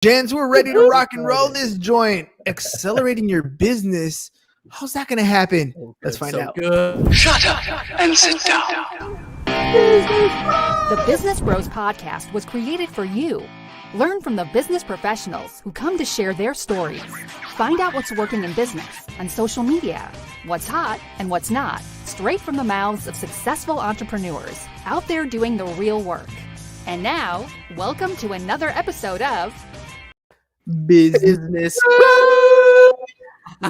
Gents, we're ready to rock and roll this joint. Accelerating your business. How's that going to happen? Let's find out. Good. Shut up and sit down. The Business Bros Podcast was created for you. Learn from the business professionals who come to share their stories. Find out what's working in business, on social media, what's hot and what's not, straight from the mouths of successful entrepreneurs out there doing the real work. And now, welcome to another episode of Business.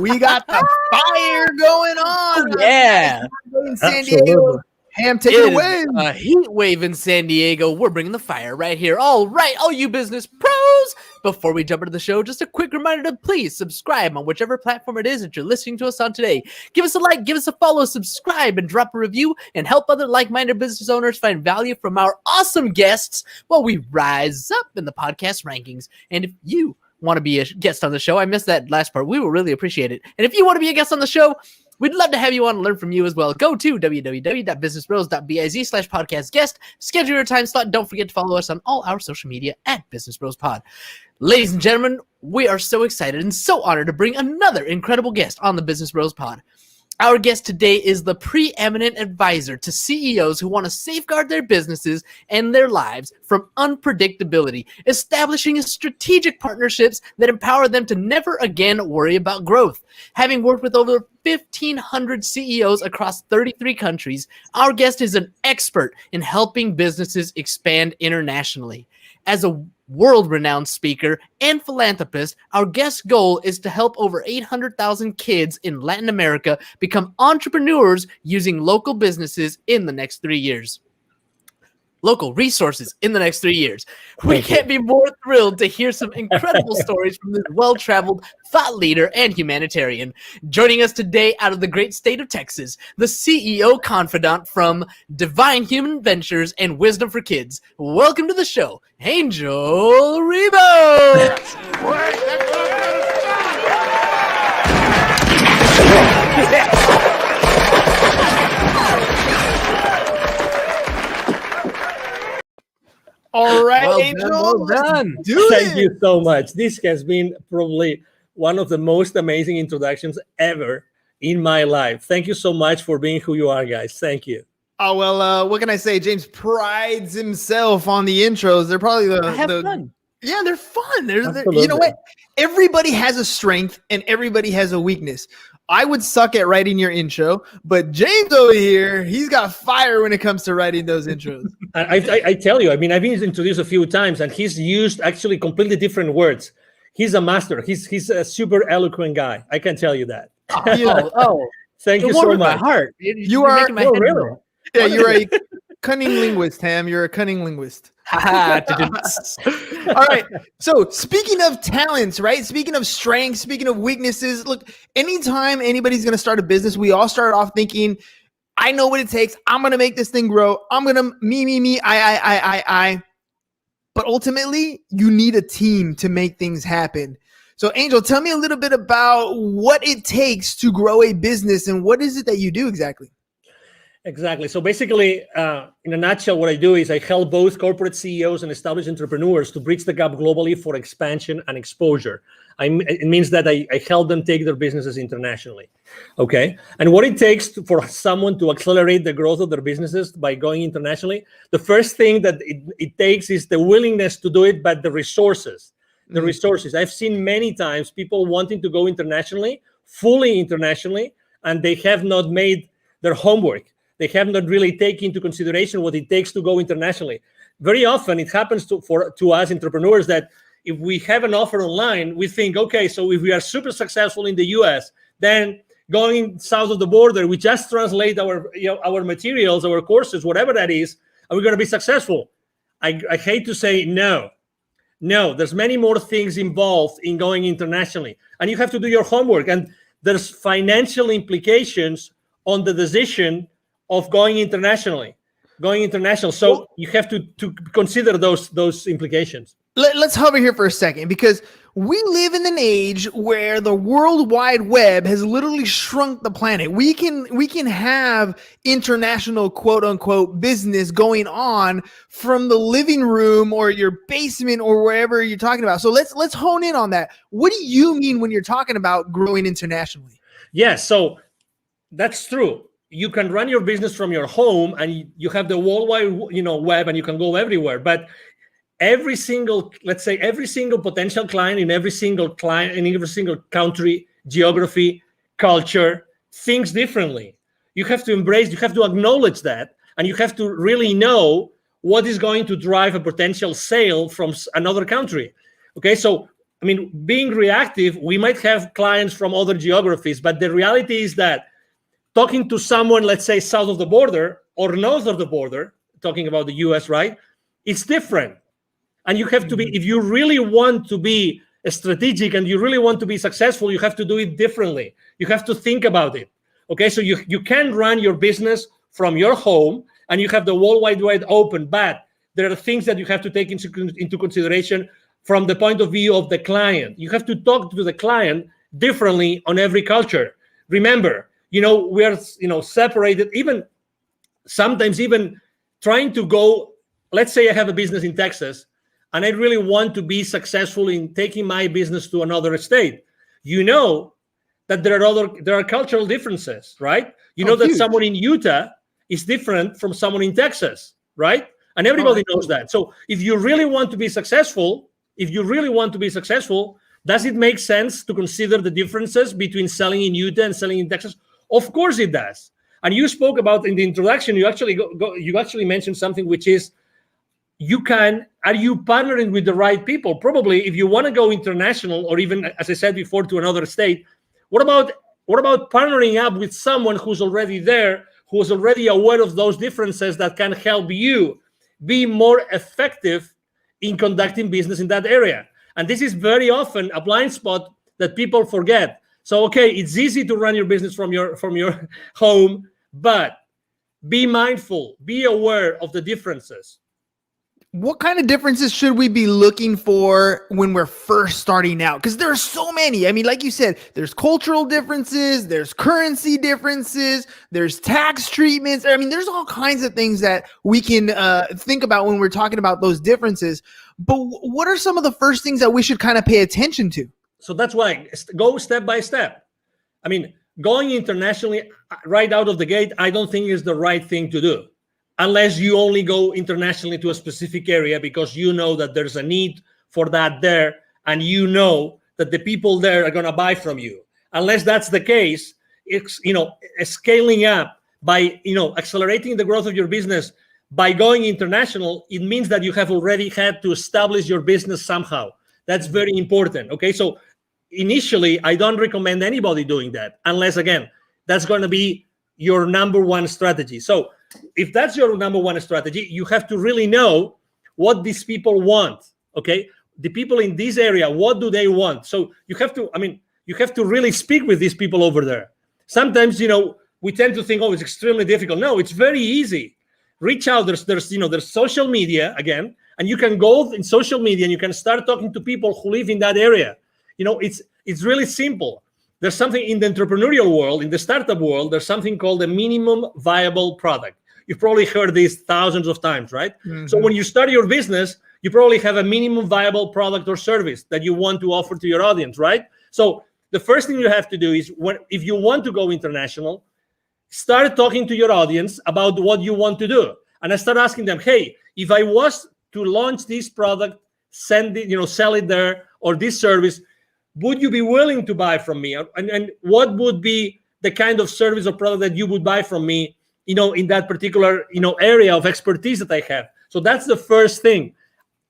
We got the fire going on. Yeah. In San Diego. Ham, take it away. A heat wave in San Diego. We're bringing the fire right here. All right, all you business pros. Before we jump into the show, just a quick reminder to please subscribe on whichever platform it is that you're listening to us on today. Give us a like, give us a follow, subscribe, and drop a review, and help other like-minded business owners find value from our awesome guests while we rise up in the podcast rankings. And if you want to be a guest on the show, I missed that last part, we will really appreciate it. And if you want to be a guest on the show, we'd love to have you on and learn from you as well. Go to www.businessbros.biz/podcast guest. Schedule your time slot. Don't forget to follow us on all our social media at Business Bros Pod. Ladies and gentlemen, we are so excited and so honored to bring another incredible guest on the Business Bros Pod. Our guest today is the preeminent advisor to CEOs who want to safeguard their businesses and their lives from unpredictability, establishing strategic partnerships that empower them to never again worry about growth. Having worked with over 1,500 CEOs across 33 countries, our guest is an expert in helping businesses expand internationally. As a world-renowned speaker and philanthropist, our guest's goal is to help over 800,000 kids in Latin America become entrepreneurs using local businesses in the next 3 years. Local resources in the next 3 years. We can't be more thrilled to hear some incredible stories from this well-traveled thought leader and humanitarian. Joining us today out of the great state of Texas, the CEO Confidant from Divine Human Ventures and Wisdom for Kids. Welcome to the show, Angel Rebo. All right, Well Angel. done, well done. Thank you so much. This has been probably one of the most amazing introductions ever in my life. Thank you so much for being who you are, guys. Thank you. Oh, well, what can I say? James prides himself on the intros. They're probably Fun. Yeah, they're fun. They're you know what? Everybody has a strength and everybody has a weakness. I would suck at writing your intro, but James over here, he's got fire when it comes to writing those intros. I tell you, I mean, I've been introduced a few times, and he's used actually completely different words. He's a master. He's a super eloquent guy. I can tell you that. Thank you so much. My heart. You are making my head really? roll. Yeah, you're a cunning linguist, Ham. You're a cunning linguist. All right. So speaking of talents, right? Speaking of strengths, speaking of weaknesses, look, anytime anybody's going to start a business, we all start off thinking, I know what it takes. I'm going to make this thing grow. I'm going to me, I. But ultimately, you need a team to make things happen. So Angel, tell me a little bit about what it takes to grow a business and what is it that you do exactly? Exactly. So basically, in a nutshell, what I do is I help both corporate CEOs and established entrepreneurs to bridge the gap globally for expansion and exposure. It means that I help them take their businesses internationally. Okay. And what it takes for someone to accelerate the growth of their businesses by going internationally, the first thing that it takes is the willingness to do it, but the resources. The resources. I've seen many times people wanting to go internationally, fully internationally, and they have not made their homework. They have not really taken into consideration what it takes to go internationally. Very often it happens to us entrepreneurs that if we have an offer online, we think, okay, so if we are super successful in the US, then going south of the border, we just translate our materials, our courses, whatever that is, and we're going to be successful. I hate to say no. No, there's many more things involved in going internationally, and you have to do your homework. And there's financial implications on the decision of going international. So you have to consider those implications. let's hover here for a second, because we live in an age where the World Wide Web has literally shrunk the planet. We can have international quote unquote business going on from the living room or your basement or wherever you're talking about. So let's hone in on that. What do you mean when you're talking about growing internationally? Yes, so that's true. You can run your business from your home, and you have the worldwide, web, and you can go everywhere. But every single potential client in every single country, geography, culture thinks differently. You have to embrace, you have to acknowledge that, and you have to really know what is going to drive a potential sale from another country. Okay, so I mean, being reactive, we might have clients from other geographies, but the reality is that talking to someone, let's say south of the border or north of the border, talking about the US, right? It's different. And you have to be, if you really want to be strategic and you really want to be successful, you have to do it differently. You have to think about it. Okay, so you can run your business from your home and you have the World Wide Web open, but there are things that you have to take into consideration from the point of view of the client. You have to talk to the client differently on every culture. Remember, we are, separated, even sometimes even trying to go, let's say I have a business in Texas and I really want to be successful in taking my business to another state. That there are cultural differences, right? That huge. Someone in Utah is different from someone in Texas, right? And everybody knows that. So if you really want to be successful, does it make sense to consider the differences between selling in Utah and selling in Texas? Of course it does. And you spoke about in the introduction, you actually mentioned something, which is, are you partnering with the right people? Probably if you want to go international, or even, as I said before, to another state, what about partnering up with someone who's already there, who is already aware of those differences, that can help you be more effective in conducting business in that area? And this is very often a blind spot that people forget. So, okay, it's easy to run your business from your home, but be mindful, be aware of the differences. What kind of differences should we be looking for when we're first starting out? Because there are so many. I mean, like you said, there's cultural differences, there's currency differences, there's tax treatments. I mean, there's all kinds of things that we can think about when we're talking about those differences. But what are some of the first things that we should kind of pay attention to? So that's why go step by step. I mean, going internationally right out of the gate, I don't think is the right thing to do, unless you only go internationally to a specific area because you know that there's a need for that there, and you know that the people there are going to buy from you. Unless that's the case, it's scaling up by accelerating the growth of your business by going international. It means that you have already had to establish your business somehow. That's very important. Okay, so initially, I don't recommend anybody doing that unless, again, that's going to be your number one strategy. So if that's your number one strategy, you have to really know what these people want. Okay, the people in this area, what do they want? So you have to really speak with these people over there. Sometimes, we tend to think, oh, it's extremely difficult. No, it's very easy. Reach out. There's social media again, and you can go in social media and you can start talking to people who live in that area. It's really simple. There's something in the entrepreneurial world, in the startup world, there's something called a minimum viable product. You've probably heard this thousands of times, right? Mm-hmm. So when you start your business, you probably have a minimum viable product or service that you want to offer to your audience, right? So the first thing you have to do is, if you want to go international, start talking to your audience about what you want to do. And I start asking them, hey, if I was to launch this product, sell it there, or this service, would you be willing to buy from me? And what would be the kind of service or product that you would buy from me, in that particular, area of expertise that I have? So that's the first thing.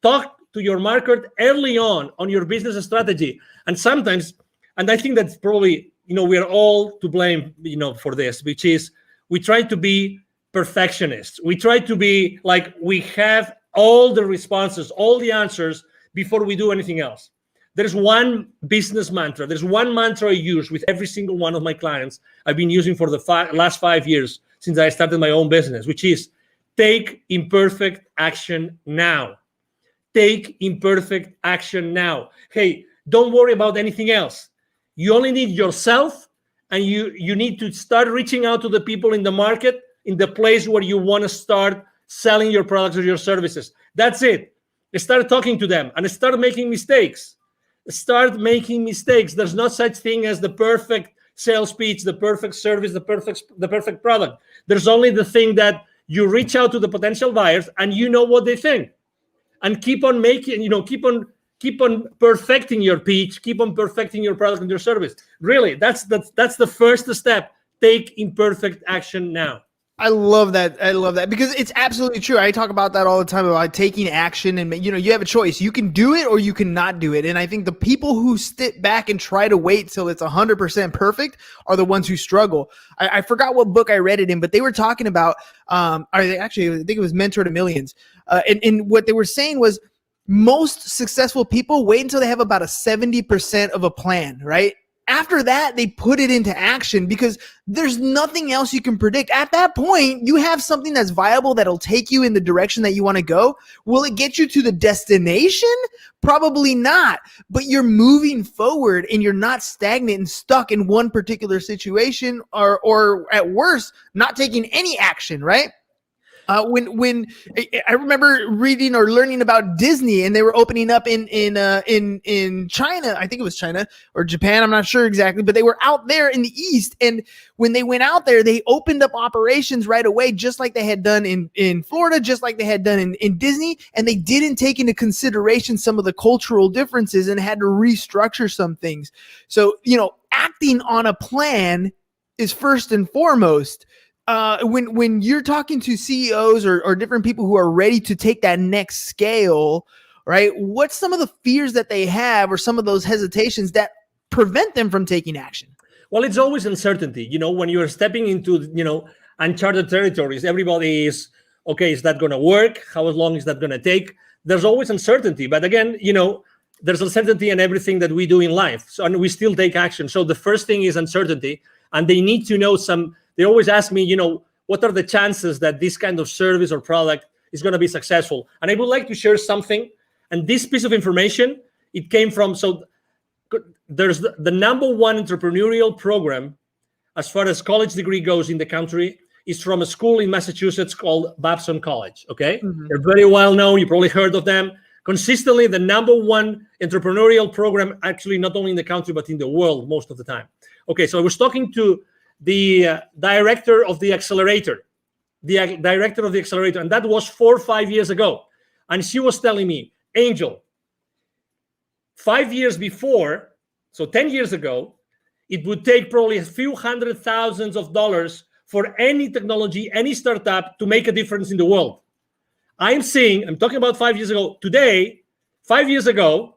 Talk to your market early on your business strategy. And sometimes, and I think that's probably, we are all to blame, for this, which is we try to be perfectionists. We try to be like, we have all the responses, all the answers before we do anything else. There's one business mantra. There's one mantra I use with every single one of my clients. I've been using for the last 5 years since I started my own business, which is take imperfect action now. take imperfect action now. Hey, don't worry about anything else. You only need yourself, and you need to start reaching out to the people in the market, in the place where you want to start selling your products or your services. That's it. Start talking to them and start making mistakes. Start making mistakes. There's no such thing as the perfect sales pitch, the perfect service, the perfect product. There's only the thing that you reach out to the potential buyers and you know what they think, and keep on making, keep on perfecting your pitch, keep on perfecting your product and your service. Really, that's the first step. Take imperfect action now. I love that. I love that because it's absolutely true. I talk about that all the time about taking action, and you have a choice. You can do it or you cannot do it. And I think the people who sit back and try to wait till it's 100% perfect are the ones who struggle. I forgot what book I read it in, but they were talking about, I think it was Mentor to Millions. And what they were saying was most successful people wait until they have about a 70% of a plan, right? After that, they put it into action because there's nothing else you can predict. At that point, you have something that's viable that'll take you in the direction that you want to go. Will it get you to the destination? Probably not. But you're moving forward and you're not stagnant and stuck in one particular situation or at worst, not taking any action, right? When I remember reading or learning about Disney, and they were opening up in China, I think it was China or Japan, I'm not sure exactly, but they were out there in the East. And when they went out there, they opened up operations right away, just like they had done in Florida, just like they had done in Disney. And they didn't take into consideration some of the cultural differences and had to restructure some things. So, acting on a plan is first and foremost. When you're talking to CEOs or different people who are ready to take that next scale, right? What's some of the fears that they have or some of those hesitations that prevent them from taking action? Well, it's always uncertainty. When you're stepping into, uncharted territories, everybody is, okay, is that going to work? How long is that going to take? There's always uncertainty. But again, there's uncertainty in everything that we do in life. So, and we still take action. So the first thing is uncertainty. And they need to know they always ask me, what are the chances that this kind of service or product is going to be successful? And I would like to share something. And this piece of information, it came from, there's the number one entrepreneurial program as far as college degree goes in the country is from a school in Massachusetts called Babson College, okay? Mm-hmm. They're very well known. You probably heard of them. Consistently, the number one entrepreneurial program, actually not only in the country, but in the world most of the time. Okay, so I was talking to the director of the accelerator, and that was 4 or 5 years ago. And she was telling me, Angel, 5 years before, so 10 years ago, it would take probably a few $100,000s for any technology, any startup to make a difference in the world. I'm talking about 5 years ago. Today, 5 years ago,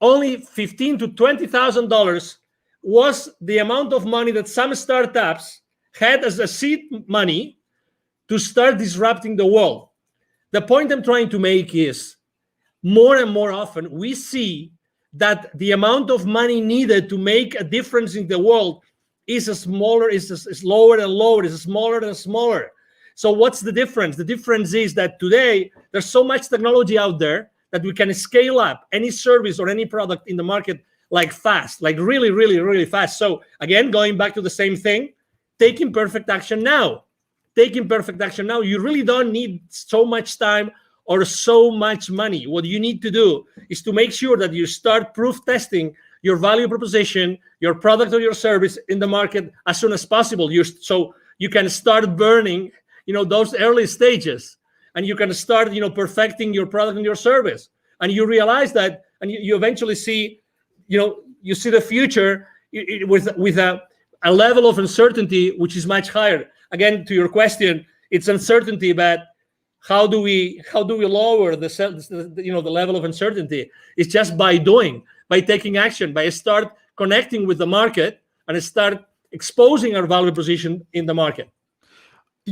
only $15,000 to $20,000 was the amount of money that some startups had as a seed money to start disrupting the world. The point I'm trying to make is more and more often we see that the amount of money needed to make a difference in the world is lower and lower, is smaller and smaller. So what's the difference? The difference is that today there's so much technology out there that we can scale up any service or any product in the market like fast, like really, really, really fast. So again, going back to the same thing, take imperfect action now. Take imperfect action now. You really don't need so much time or so much money. What you need to do is to make sure that you start proof testing your value proposition, your product or your service in the market as soon as possible. So you can start burning, those early stages, and you can start, perfecting your product and your service. And you realize that, and you eventually see, you see the future with a level of uncertainty which is much higher. Again, to your question, it's uncertainty, but how do we lower the level of uncertainty? It's just by taking action, by start connecting with the market and start exposing our value proposition in the market.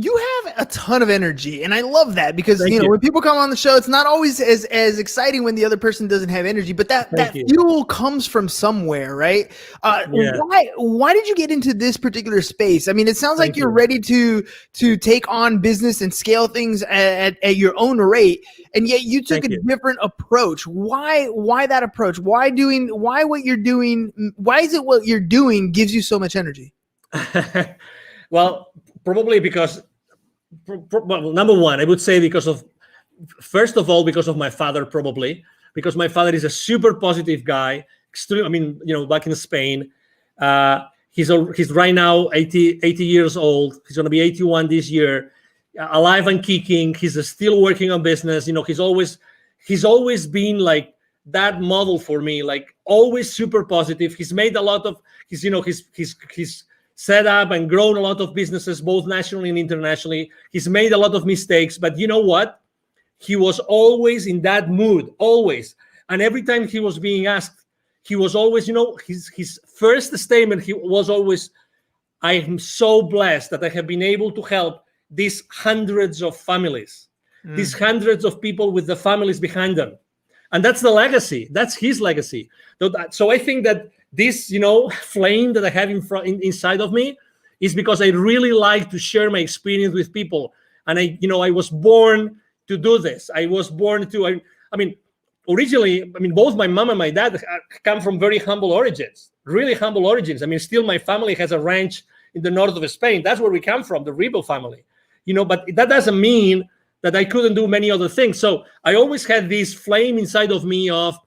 You have a ton of energy, and I love that because Thank you know you. when people come on the show, it's not always as exciting when the other person doesn't have energy, but that Thank you. fuel comes from somewhere, right? Yeah. Why did you get into this particular space? I mean, it sounds like Thank you're you. ready to take on business and scale things at your own rate, and yet you took Thank a you. different approach. Why that approach? Why what you're doing? Why is it what you're doing gives you so much energy? Well, probably because, well, number one, I would say first of all, because of my father, probably because my father is a super positive guy. Extreme. I mean, back in Spain, he's right now 80 years old. He's going to be 81 this year, alive and kicking. He's still working on business. He's always been like that model for me, like always super positive. He's made a lot of he's set up and grown a lot of businesses, both nationally and internationally. He's made a lot of mistakes, but you know what? He was always in that mood, always. And every time he was being asked, he was always, his first statement, he was always, I am so blessed that I have been able to help these hundreds of families, these hundreds of people with the families behind them. And that's the legacy. That's his legacy. So I think that this, flame that I have inside of me is because I really like to share my experience with people. And I was born to do this. I was born to, I mean, originally, both my mom and my dad come from very humble origins, really humble origins. Still my family has a ranch in the north of Spain. That's where we come from, the Rebel family, but that doesn't mean that I couldn't do many other things. So I always had this flame inside of me of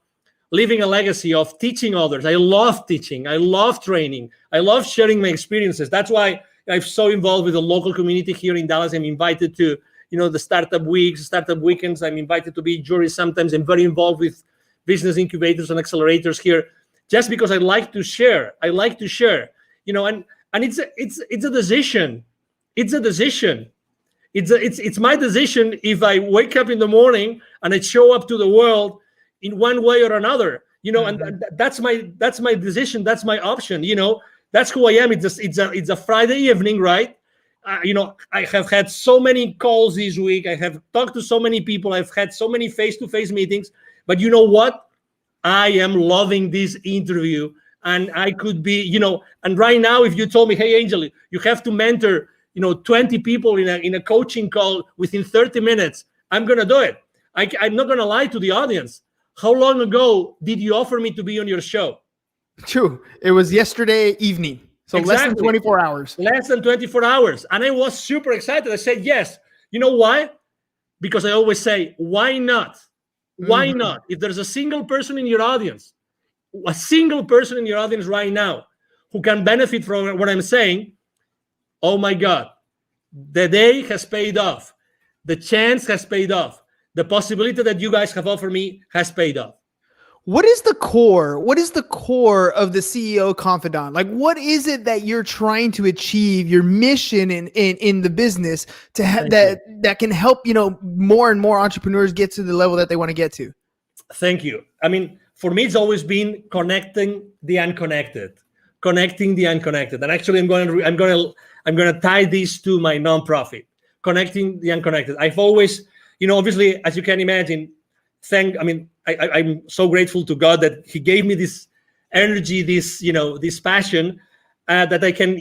leaving a legacy, of teaching others. I love teaching. I love training. I love sharing my experiences. That's why I'm so involved with the local community here in Dallas. I'm invited to, the startup weeks, startup weekends. I'm invited to be jury sometimes. I'm very involved with business incubators and accelerators here, just because I like to share. I like to share, and it's a decision. It's a decision. It's my decision if I wake up in the morning and I show up to the world in one way or another, and that's my decision. That's my option. That's who I am. It's a Friday evening, right? I have had so many calls this week. I have talked to so many people. I've had so many face-to-face meetings. But you know what? I am loving this interview, and I could be, And right now, if you told me, hey, Angel, you have to mentor, 20 people in a coaching call within 30 minutes, I'm gonna do it. I'm not gonna lie to the audience. How long ago did you offer me to be on your show? True. It was yesterday evening. So Exactly. less than 24 hours. Less than 24 hours. And I was super excited. I said, yes. You know why? Because I always say, why not? Why not? If there's a single person in your audience right now who can benefit from what I'm saying, oh my God, the day has paid off. The chance has paid off. The possibility that you guys have offered me has paid off. What is the core? What is the core of the CEO Confidant? Like, what is it that you're trying to achieve? Your mission in the business to have that can help more and more entrepreneurs get to the level that they want to get to. Thank you. For me, it's always been connecting the unconnected. And actually, I'm going to tie this to my nonprofit, connecting the unconnected. I've always, obviously, as you can imagine, I'm so grateful to God that He gave me this energy, this passion that I can,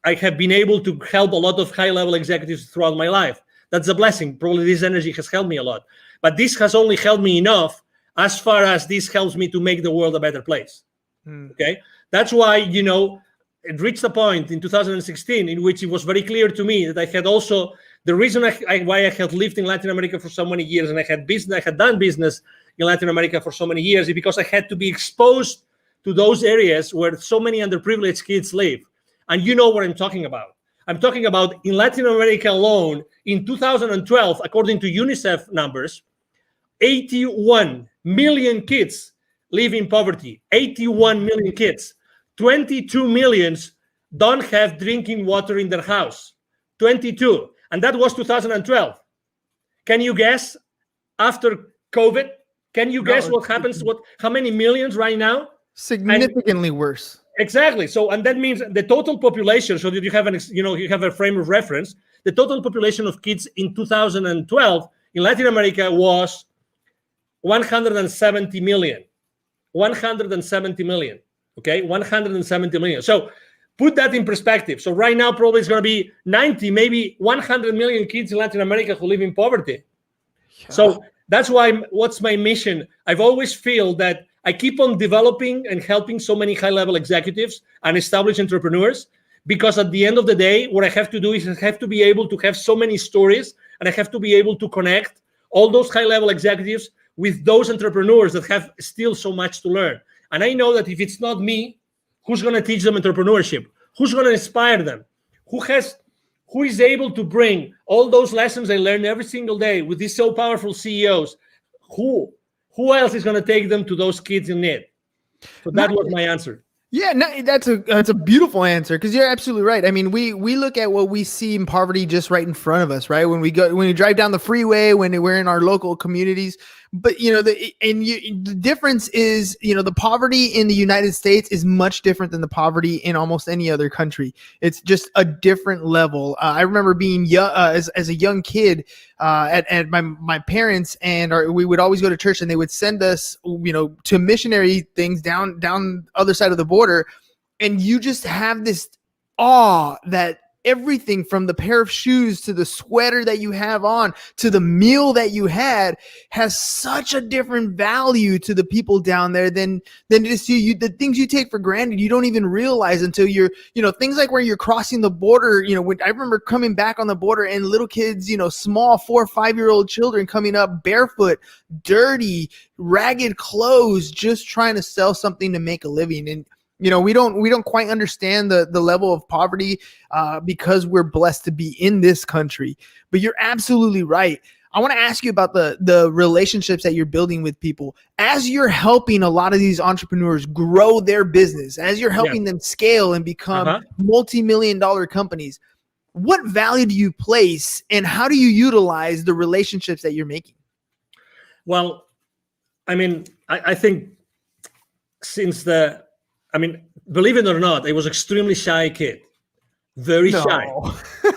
I have been able to help a lot of high-level executives throughout my life. That's a blessing. Probably this energy has helped me a lot. But this has only helped me enough as far as this helps me to make the world a better place. Okay? That's why, it reached a point in 2016 in which it was very clear to me that I had also, the reason why I had lived in Latin America for so many years and I had done business in Latin America for so many years is because I had to be exposed to those areas where so many underprivileged kids live. And you know what I'm talking about. I'm talking about in Latin America alone, in 2012, according to UNICEF numbers, 81 million kids live in poverty. 81 million kids. 22 million don't have drinking water in their house. 22. And that was 2012. Can you guess after COVID? Can you guess what happens? How many millions right now? Significantly worse. Exactly. So, and that means the total population, so that you have you have a frame of reference. the total population of kids in 2012 in Latin America was 170 million. 170 million. Okay, 170 million. So put that in perspective. So right now, probably it's going to be 90, maybe 100 million kids in Latin America who live in poverty. Yeah. So that's why, what's my mission? I've always feel that I keep on developing and helping so many high-level executives and established entrepreneurs, because at the end of the day, what I have to do is I have to be able to have so many stories, and I have to be able to connect all those high-level executives with those entrepreneurs that have still so much to learn. And I know that if it's not me, who's going to teach them entrepreneurship? Who's going to inspire them? Who is able to bring all those lessons I learn every single day with these so powerful CEOs? Who else is going to take them to those kids in need? So that was my answer. Yeah, no, that's a beautiful answer, because you're absolutely right. I mean, we look at what we see in poverty just right in front of us, right? When we drive down the freeway, when we're in our local communities. But the difference is, the poverty in the United States is much different than the poverty in almost any other country. It's just a different level. I remember being young, as a young kid, at my parents, and we would always go to church, and they would send us, to missionary things down the other side of the border, and you just have this awe that everything from the pair of shoes to the sweater that you have on to the meal that you had has such a different value to the people down there than just you. The things you take for granted, you don't even realize until you're, things like where you're crossing the border. When I remember coming back on the border and little kids, small 4 or 5-year-old children coming up barefoot, dirty, ragged clothes, just trying to sell something to make a living. And we don't quite understand the level of poverty because we're blessed to be in this country. But you're absolutely right. I want to ask you about the relationships that you're building with people as you're helping a lot of these entrepreneurs grow their business, as you're helping them scale and become multi-million-dollar companies. What value do you place, and how do you utilize the relationships that you're making? Well, I think believe it or not, I was extremely shy kid, very shy,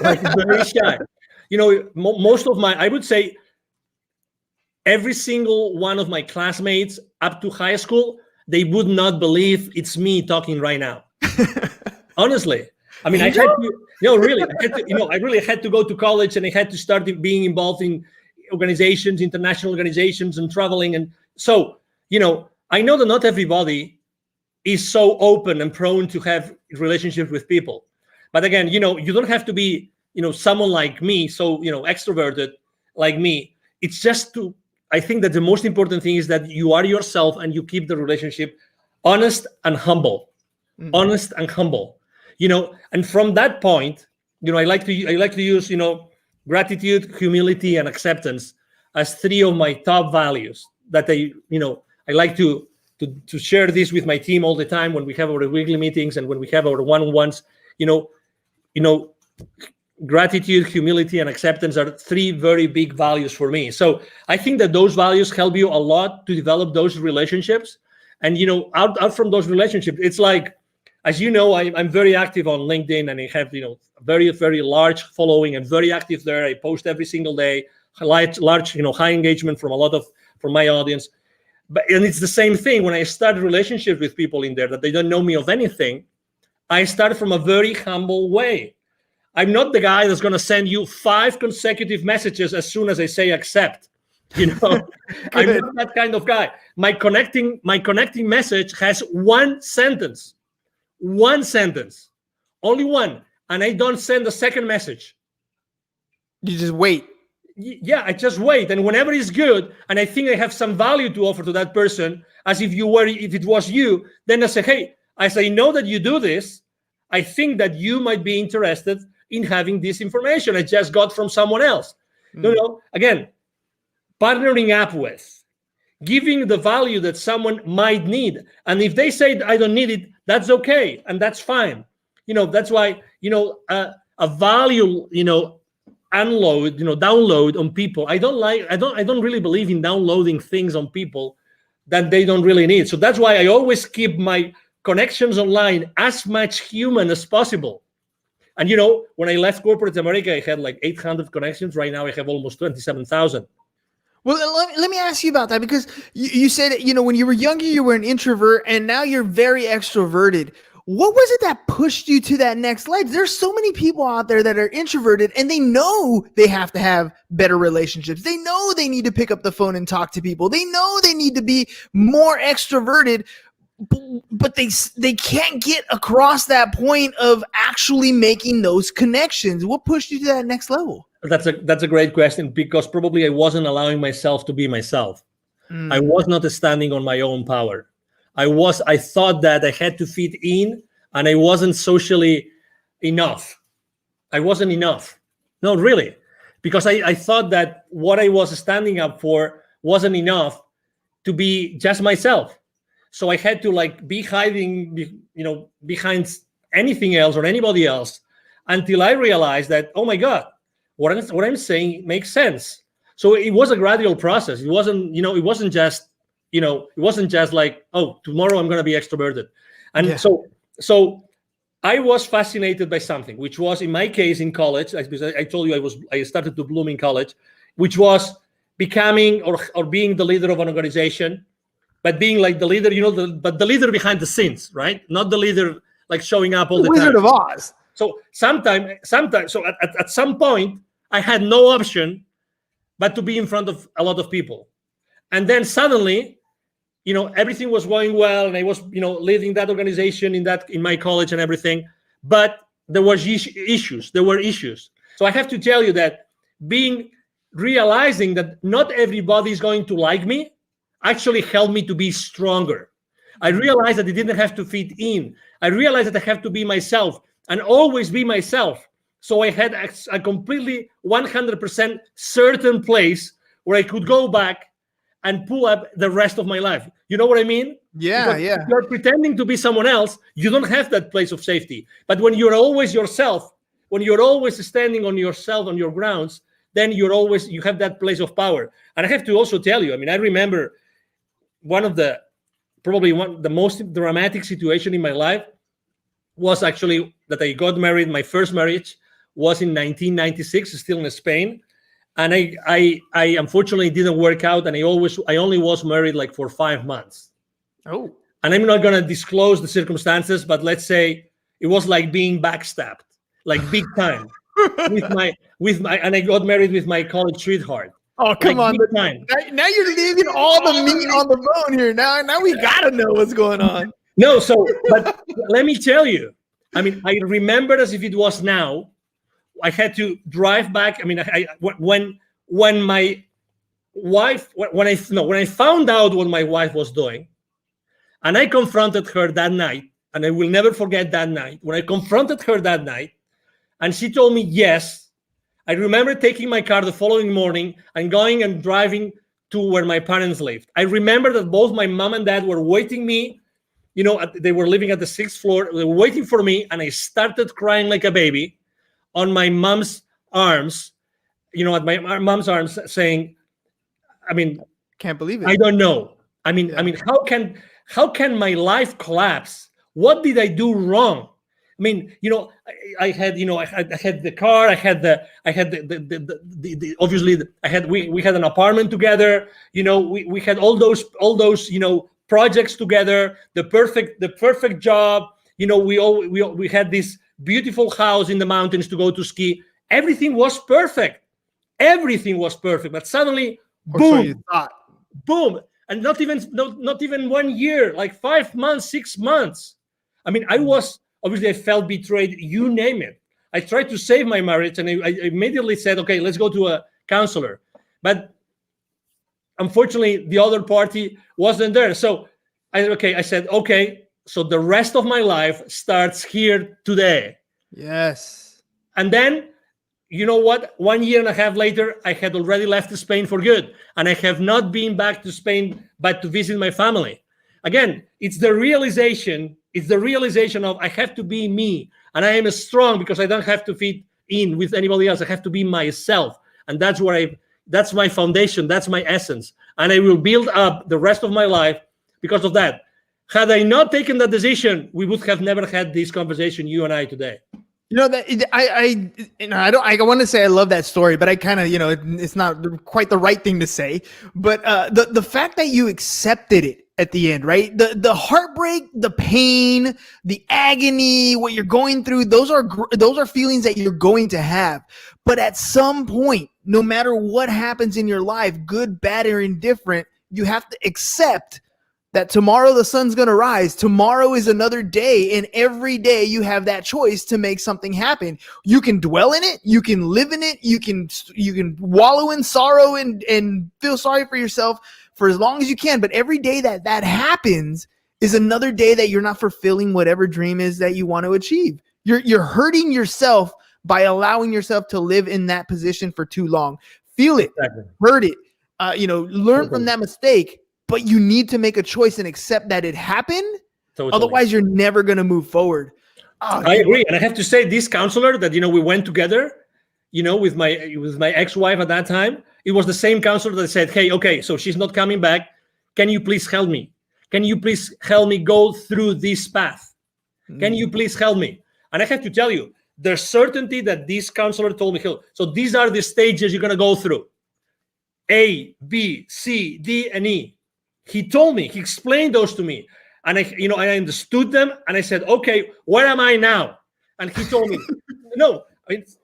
very shy. Most of I would say every single one of my classmates up to high school, they would not believe it's me talking right now. Honestly. I had to, really, I really had to go to college, and I had to start being involved in organizations, international organizations, and traveling. And so, I know that not everybody is so open and prone to have relationships with people. But again, you don't have to be, someone like me, so, extroverted like me. It's just I think that the most important thing is that you are yourself and you keep the relationship honest and humble. Mm-hmm. Honest and humble, and from that point, I like to use, gratitude, humility, and acceptance as 3 of my top values that I like to share this with my team all the time when we have our weekly meetings and when we have our one-on-ones. Gratitude, humility, and acceptance are 3 very big values for me. So I think that those values help you a lot to develop those relationships. And out from those relationships, it's like, as you know, I'm very active on LinkedIn, and I have very, very large following and very active there. I post every single day, large high engagement from my audience. And it's the same thing when I start relationships with people in there that they don't know me of anything. I start from a very humble way. I'm not the guy that's going to send you 5 consecutive messages as soon as I say accept. I'm not that kind of guy. My connecting message has 1 sentence, only 1, and I don't send a second message. You just wait. Yeah, I just wait, and whenever it's good, and I think I have some value to offer to that person, as if it was you, then I say, hey, as I know that you do this, I think that you might be interested in having this information I just got from someone else. Again, partnering up with, giving the value that someone might need, and if they say I don't need it, that's okay, and that's fine. That's why a value download on people. I don't really believe in downloading things on people that they don't really need. So that's why I always keep my connections online as much human as possible. And when I left corporate America, I had like 800 connections. Right now, I have almost 27,000. Well, let me ask you about that, because you said, when you were younger, you were an introvert, and now you're very extroverted. What was it that pushed you to that next level? There's so many people out there that are introverted, and they know they have to have better relationships. They know they need to pick up the phone and talk to people. They know they need to be more extroverted, but they can't get across that point of actually making those connections. What pushed you to that next level? That's a great question, because probably I wasn't allowing myself to be myself. I was not standing on my own power. I thought that I had to fit in, and I wasn't socially enough. I wasn't enough. No, really. Because I thought that what I was standing up for wasn't enough to be just myself. So I had to be hiding, behind anything else or anybody else, until I realized that, oh my God, what I'm saying makes sense. So it was a gradual process. It wasn't, it wasn't just like, oh, tomorrow I'm going to be extroverted. And so I was fascinated by something, which was, in my case, in college, because I told you I started to bloom in college, which was becoming or being the leader of an organization, but being like the leader, but the leader behind the scenes, right? Not the leader like showing up all the time. Wizard of Oz. So sometimes, so at some point, I had no option but to be in front of a lot of people. And then suddenly, everything was going well, and I was, leading that organization in my college and everything. But there were issues. So I have to tell you that realizing that not everybody is going to like me actually helped me to be stronger. I realized that it didn't have to fit in. I realized that I have to be myself and always be myself. So I had a completely 100% certain place where I could go back and pull up the rest of my life. You know what I mean? Yeah, because if you're pretending to be someone else, you don't have that place of safety. But when you're always yourself, when you're always standing on yourself, on your grounds, then you have that place of power. And I have to also tell you, I remember the most dramatic situation in my life was actually that I got married. My first marriage was in 1996, still in Spain. And I unfortunately didn't work out, and I only was married for 5 months. Oh. And I'm not gonna disclose the circumstances, but let's say it was like being backstabbed, like big time. And I got married with my college sweetheart. Oh, come on. Now you're leaving all the meat on the bone here. Now we gotta know what's going on. No, but let me tell you, I remember as if it was now. I had to drive back. When I found out what my wife was doing, and I confronted her that night, and I will never forget that night, when I confronted her that night, and she told me yes, I remember taking my car the following morning and going and driving to where my parents lived. I remember that both my mom and dad were waiting me, they were living at the 6th floor, they were waiting for me, and I started crying like a baby on my mom's arms, at my mom's arms, saying, can't believe it. I don't know. How can my life collapse? What did I do wrong? I had the car, we had an apartment together, we had all those projects together, the perfect job, we had this beautiful house in the mountains to go to ski. Everything was perfect. But suddenly, boom, so you thought. Boom, and not even 1 year, like 5 months, 6 months. I felt betrayed. You name it. I tried to save my marriage, and I immediately said, okay, let's go to a counselor. But unfortunately, the other party wasn't there. So I said, okay. So the rest of my life starts here today. Yes. And then, you know what? 1 year and a half later, I had already left Spain for good. And I have not been back to Spain, but to visit my family. Again, it's the realization of I have to be me. And I am strong because I don't have to fit in with anybody else. I have to be myself. And that's my foundation. That's my essence. And I will build up the rest of my life because of that. Had I not taken that decision, we would have never had this conversation, you and I, today. You know that I want to say I love that story, but I kind of, it's not quite the right thing to say. But the fact that you accepted it at the end, right? The heartbreak, the pain, the agony, what you're going through, those are feelings that you're going to have. But at some point, no matter what happens in your life, good, bad, or indifferent, you have to accept that tomorrow the sun's going to rise. Tomorrow is another day. And every day you have that choice to make something happen. You can dwell in it. You can live in it. You can wallow in sorrow and feel sorry for yourself for as long as you can. But every day that happens is another day that you're not fulfilling whatever dream is that you want to achieve. You're hurting yourself by allowing yourself to live in that position for too long. Feel it, hurt it, learn from that mistake. But you need to make a choice and accept that it happened. Totally. Otherwise, you're never going to move forward. I agree. And I have to say, this counselor that, we went together, with my ex-wife at that time, it was the same counselor that said, hey, okay, so she's not coming back. Can you please help me? Can you please help me go through this path? Can you please help me? And I have to tell you, the certainty that this counselor told me, so these are the stages you're going to go through. A, B, C, D, and E. He told me, he explained those to me, and I understood them, and I said, okay, where am I now? And he told me, no, it's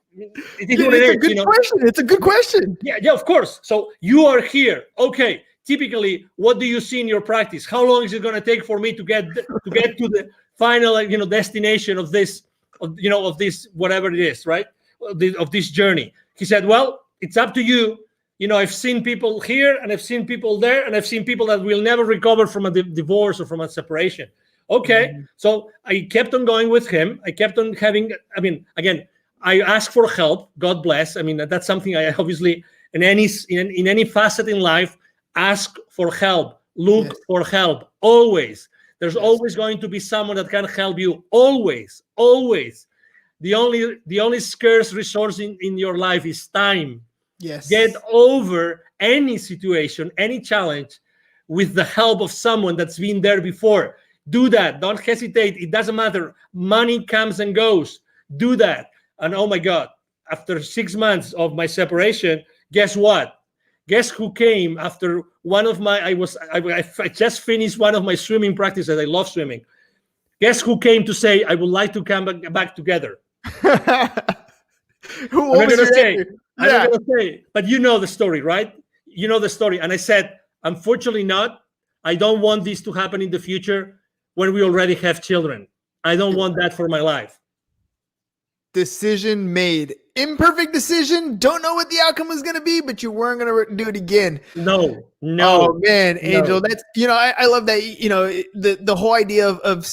a good question. It's a good question. Yeah, of course. So you are here. Okay. Typically, what do you see in your practice? How long is it going to take for me to get to the final, destination of this, of this, whatever it is, right? Of this journey. He said, well, it's up to you. I've seen people here and I've seen people there, and I've seen people that will never recover from a divorce or from a separation. Okay. Mm-hmm. So I kept on going with him. I kept on having, again, I asked for help. God bless. That's something I obviously, in any facet in life, ask for help, look for help. Always. There's always going to be someone that can help you. Always. The only scarce resource in your life is time. Yes. Get over any situation, any challenge with the help of someone that's been there before. Do that. Don't hesitate. It doesn't matter. Money comes and goes. Do that. And oh my God, after 6 months of my separation, guess what? Guess who came after one of my, I just finished one of my swimming practices. I love swimming. Guess who came to say, I would like to come back together? Who was it? I'm not going to say, but you know the story, right? You know the story. And I said, unfortunately not. I don't want this to happen in the future when we already have children. I don't want that for my life. Decision made. Imperfect decision. Don't know what the outcome was going to be, but you weren't going to do it again. No. Oh man, Angel, that's, I love that, the whole idea of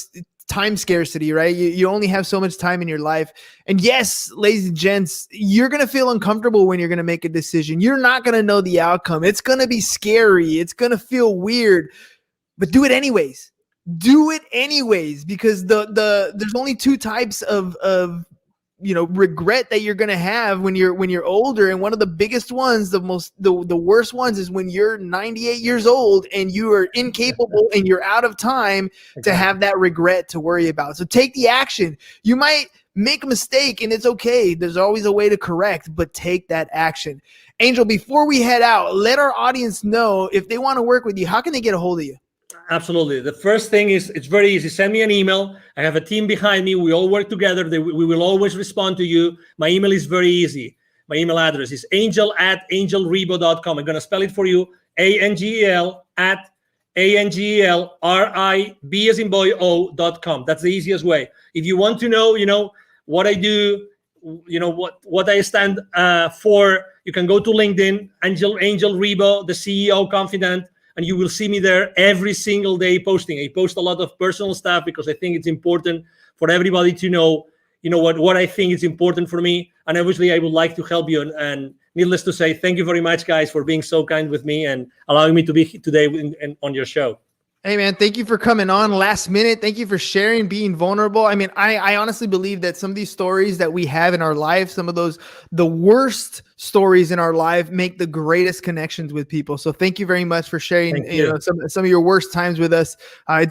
time scarcity, right? You only have so much time in your life. And yes, ladies and gents, you're going to feel uncomfortable when you're going to make a decision. You're not going to know the outcome. It's going to be scary. It's going to feel weird, but do it anyways. Do it anyways, because there's only two types of regret that you're going to have when you're older. And one of the biggest ones, the worst ones, is when you're 98 years old and you are incapable and you're out of time to have that regret to worry about. So take the action. You might make a mistake and it's okay. There's always a way to correct, but take that action. Angel, before we head out, let our audience know if they want to work with you, how can they get a hold of you? Absolutely. The first thing is, it's very easy. Send me an email. I have a team behind me. We all work together. We will always respond to you. My email is very easy. My email address is angel@angelrebo.com. I'm going to spell it for you. ANGEL@ANGELRIB as in boy O.com. That's the easiest way. If you want to know, what I do, what I stand for, you can go to LinkedIn, Angel Rebo, the CEO Confidant. And you will see me there every single day posting. I post a lot of personal stuff because I think it's important for everybody to know, what I think is important for me. And obviously, I would like to help you. And needless to say, thank you very much, guys, for being so kind with me and allowing me to be today on your show. Hey, man, thank you for coming on last minute. Thank you for sharing, being vulnerable. I honestly believe that some of these stories that we have in our life, some of the worst stories in our life, make the greatest connections with people. So thank you very much for sharing some of your worst times with us. I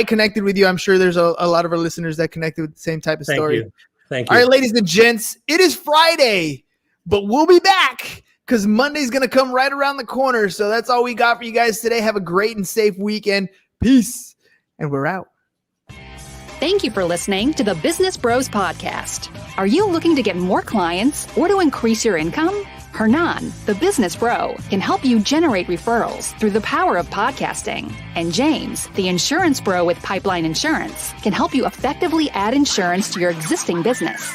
connected with you. I'm sure there's a lot of our listeners that connected with the same type of story. Thank you. All right, ladies and gents, it is Friday, but we'll be back because Monday's going to come right around the corner. So that's all we got for you guys today. Have a great and safe weekend. Peace. And we're out. Thank you for listening to the Business Bros Podcast. Are you looking to get more clients or to increase your income? Hernan, the business bro, can help you generate referrals through the power of podcasting. And James, the insurance bro with Pipeline Insurance, can help you effectively add insurance to your existing business.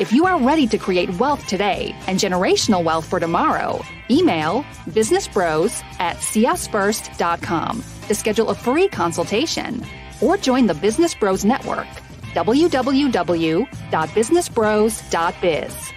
If you are ready to create wealth today and generational wealth for tomorrow, email businessbros@csfirst.com to schedule a free consultation or join the Business Bros Network, www.businessbros.biz.